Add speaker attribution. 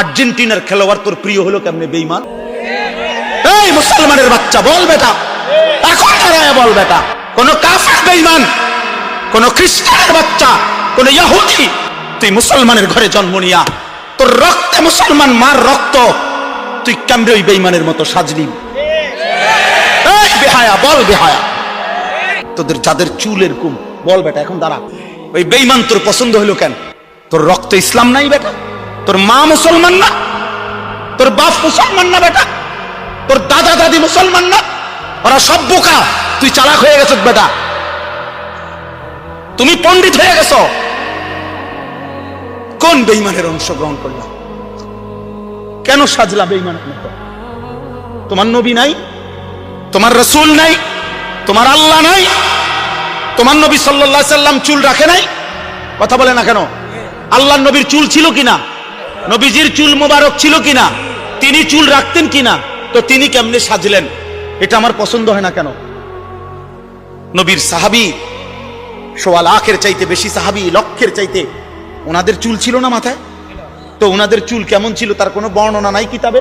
Speaker 1: আর্জেন্টিনার খেলোয়াড় তোর প্রিয় হলো কেমনে বেঈমান? এই মুসলমানের বাচ্চা বল বেটা, এখন দাঁড়ায় বল বেটা, কোন কাফের বেঈমান, কোন খ্রিস্টানের বাচ্চা, কোন ইহুদি, তুই মুসলমানের ঘরে জন্ম নিয়া তোর রক্তে মুসলমান মার রক্ত, তুই কেমনে ওই বেঈমানের মতো সাজলি? এই বেহায়া বল বেহায়া, তোদের যাদের চুল এরকম বল বেটা, এখন দাঁড়া, ওই বেঈমান তোর পছন্দ হলো কেন? তোর রক্ত ইসলাম নাই বেটা, তোর মা মুসলমান না, তোর বাপ মুসলমান না বেটা, তোর দাদা দাদি মুসলমান না, ওরা সব বোকা, তুই চালাক হয়ে গেছ বেটা, তুমি পণ্ডিত হয়ে গেছো। কোন বেঈমানের অংশগ্রহণ করলাম? কেন সাজলা বেঈমানের মতো? তোমার নবী নাই, তোমার রাসূল নাই, তোমার আল্লাহ নাই, তোমার নবী সাল্লাল্লাহু আলাইহি সাল্লাম চুল রাখে নাই? কথা বলে না কেন? আল্লাহর নবীর চুল ছিল কিনা? নবীজির চুল মোবারক ছিল কিনা? তিনি চুল রাখতেন কিনা? তো তিনি কেমনে সাজলেন? এটা আমার পছন্দ হয় না কেন? নবীর সাহাবী সোয়া লাখের চাইতে বেশি সাহাবী, লক্ষের চাইতে, ওনাদের চুল ছিল না মাথায়? তো ওনাদের চুল কেমন ছিল তার কোনো বর্ণনা নাই কিতাবে?